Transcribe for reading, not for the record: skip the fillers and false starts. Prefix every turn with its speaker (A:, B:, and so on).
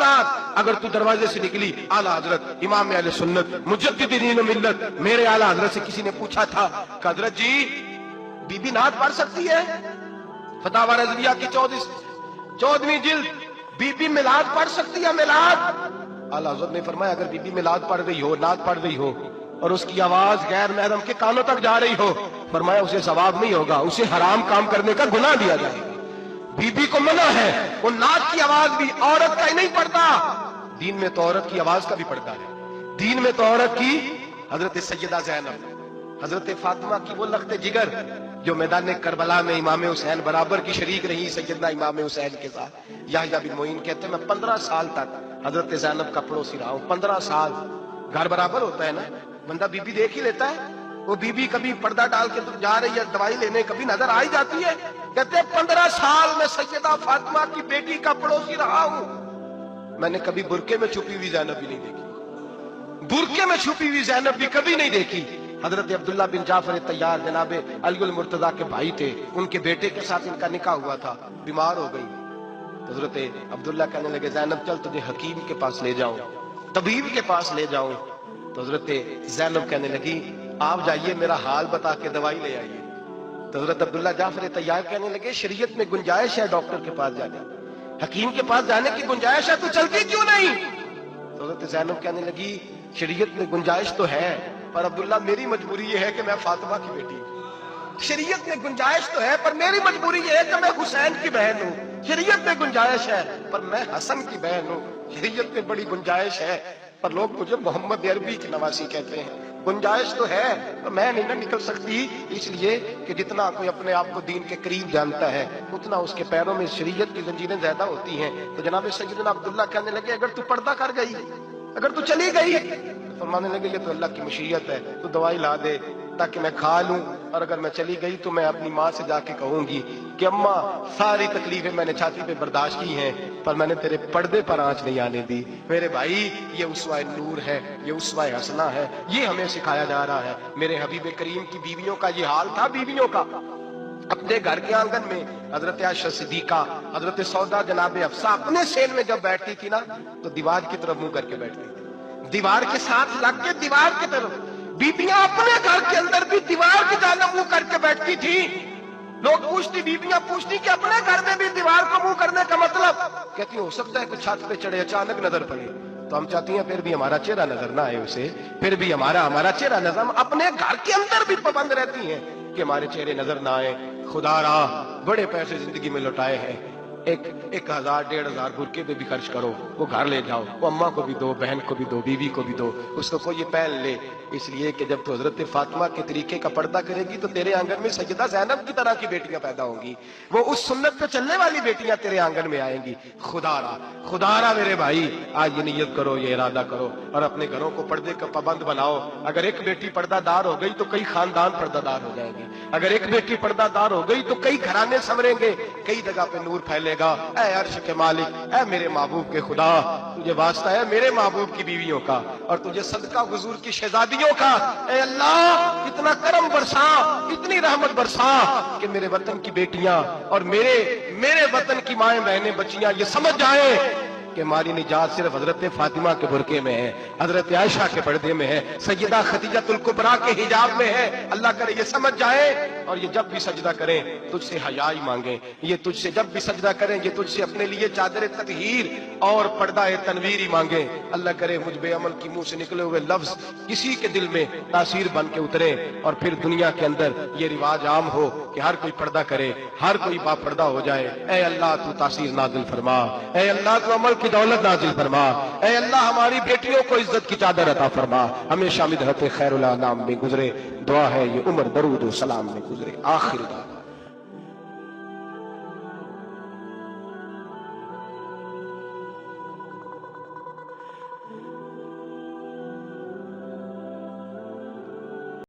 A: साथ अगर तू दरवाजे से निकली, आला हजरत इमाम अहले सुन्नत मुजद्दिद दीन व मिल्लत मेरे आला हजरत से किसी ने पूछा था कि हजरत जी बीबी नात पढ़ सकती है? फतावा रज़विया की 14वीं जिल्द, बीबी मिलाद पढ़ सकती है? मिलाद। आला हजरत ने फरमाया अगर बीबी मिलाद पढ़ रही हो, नात पढ़ रही हो और उसकी आवाज गैर महरम के कानों तक जा रही हो, फरमाया उसे सवाब नहीं होगा, उसे हराम काम करने का गुनाह दिया जाएगा। बीबी को मना है, वो नात की आवाज भी औरत का ही नहीं पढ़ता, दीन में तो औरत की आवाज का भी पढ़ता है। दीन में तो औरत की हजरत सैयदा ज़ैनब, हजरत फातिमा की वो लख्त जिगर जो मैदान करबला में इमाम हुसैन बराबर की शरीक रही सैयदना इमाम हुसैन के साथ। याह्या बिन मोइन कहते हैं मैं 15 साल तक हजरत ज़ैनब का पड़ोसी रहा हूं। 15 साल, घर बराबर होता है ना, बंदा बीबी देख ही लेता है। वो बीबी कभी पर्दा डाल के तो जा रही है दवाई लेने, कभी नजर आ ही जाती है। कहते 15 साल में सैयदा फातिमा की बेटी का पड़ोसी रहा हूं, मैंने कभी बुरके में छुपी हुई ज़ैनब भी नहीं देखी, बुरके में छुपी हुई ज़ैनब भी कभी नहीं देखी। हजरत अब्दुल्ला बिन जाफर तैयार जनाबे अली मुर्तजा के भाई थे, उनके बेटे के साथ इनका निकाह हुआ था, बीमार हो गई। हजरत अब्दुल्ला कहने लगे ज़ैनब चल तुझे हकीम के पास ले जाऊं, तबीब के पास ले जाऊं। तो हजरत ज़ैनब कहने लगी आप जाइए मेरा हाल बता के दवाई ले आइए। तो हजरत अब्दुल्ला जाफर तैयार कहने लगे शरीयत में गुंजाइश है डॉक्टर के पास जाने, हकीम के पास जाने की गुंजाइश है, तो चलती क्यों नहीं? तो हजरत ज़ैनब कहने लगी शरीयत में गुंजाइश तो है, पर अब्दुल्ला मेरी मजबूरी ये है कि मैं फातिमा की बेटी हूं। शरीयत में गुंजाइश तो है पर मेरी मजबूरी ये है कि मैं हुसैन की बहन हूं। शरीयत में गुंजाइश है पर मैं हसन की बहन हूं। शरीयत में बड़ी गुंजाइश है पर लोग मुझे मोहम्मद अरबी की नवासी कहते हैं। गुंजाइश तो है पर मैं नहीं ना निकल सकती, इसलिए कि जितना कोई अपने आप को दीन के करीब जानता है उतना उसके पैरों में शरीयत की जंजीरें ज्यादा होती हैं। तो जनाब सैयदना अब्दुल्ला कहने लगे अगर तू पर्दा कर गई, अगर तू चली गई, फरमाने लगे ये तो अल्लाह की मशीयत है, तू दवाई ला दे ताकि मैं खा लूं, और अगर मैं चली गई तो मैं अपनी माँ से जाके कहूंगी कि अम्मा सारी तकलीफें मैंने छाती पे बर्दाश्त की हैं पर मैंने तेरे पर्दे पर आंच नहीं आने दी। मेरे भाई ये उसवा नूर है, ये उसवा हसना है, ये हमें सिखाया जा रहा है। मेरे हबीब करीम की बीवियों का ये हाल था, बीवियों का अपने घर के आंगन में हजरत आयशा सिद्दीका, हजरत सौदा जनाबे अफसा अपने सेल में जब बैठती थी ना तो दीवार की तरफ मुंह करके बैठती थी, दीवार के साथ लग के दीवार की तरफ। बीबियां अपने घर के अंदर भी दीवार की जानब मुंह करके बैठती थी। लोग पूछती, बीबियां पूछती कि अपने घर में भी दीवार को मुंह करने का मतलब? कहती हो सकता है कुछ छत पे चढ़े अचानक नजर पड़े, तो हम चाहती हैं फिर भी हमारा चेहरा नजर ना आए उसे, फिर भी हमारा चेहरा नजर, हम अपने घर के अंदर भी पाबंद रहती हैं कि हमारे चेहरे नजर ना आए। खुदा रा बड़े पैसे जिंदगी में लौटाए हैं, 1000 1500 बुरके पे भी खर्च करो, वो घर ले जाओ, वो अम्मा को भी दो, बहन को भी दो, बीवी को भी दो, उसको कोई ये पहन ले। इसलिए कि जब तो हजरत फातिमा के तरीके का पर्दा करेगी तो तेरे आंगन में सैयदा ज़ैनब की तरह की बेटियां पैदा होंगी, वो उस सुन्नत पे चलने वाली बेटियां तेरे आंगन में आएंगी। खुदारा मेरे भाई आज ये नियत करो, ये इरादा करो और अपने घरों को पर्दे का पाबंद बनाओ। अगर एक बेटी पर्दादार हो गई तो कई खानदान पर्दादार हो जाएंगे, अगर एक बेटी पर्दादार हो गई तो कई घराने संवरेंगे, कई जगह पे नूर फैलेगा। ऐ अर्श के मालिक, ऐ मेरे महबूब के खुदा, तुझे वास्ता है मेरे महबूब की बीवियों का और तुझे सदका हुजूर की शहजादियों का। ऐ अल्लाह इतना करम बरसा, इतनी रहमत बरसा कि मेरे वतन की बेटियां और मेरे वतन की माएं बहनें बच्चियां ये समझ जाए कि हमारी निजात सिर्फ हजरत फातिमा के बुरके में है, हजरत आयशा के पर्दे में है, सैयदा खदीजतुल कुबरा के हिजाब में है। अल्लाह करे ये समझ जाए और ये जब भी सजदा करें तुझसे हयाई मांगे, ये तुझसे जब भी सजदा करें ये तुझसे अपने लिए चादर ततहीर और पर्दा तनवीर ही मांगे। अल्लाह करे मुझ बेअमल की मुंह से निकले हुए लफ्ज किसी के दिल में तासीर बन के उतरे और फिर दुनिया के अंदर ये रिवाज आम हो कि हर कोई पर्दा करे, हर कोई बापर्दा हो जाए। ऐ अल्लाह तू तासीर नाजिल फरमा, ऐ अल्लाह तू अमल की दौलत नाजिल फरमा, ऐ अल्लाह हमारी बेटियों को इज्जत की चादर अता फरमा। हमेशा मिदहत खैरुल अनाम में गुजरे, दुआ है ये उम्र दरूद व सलाम में गुजरे। आखिर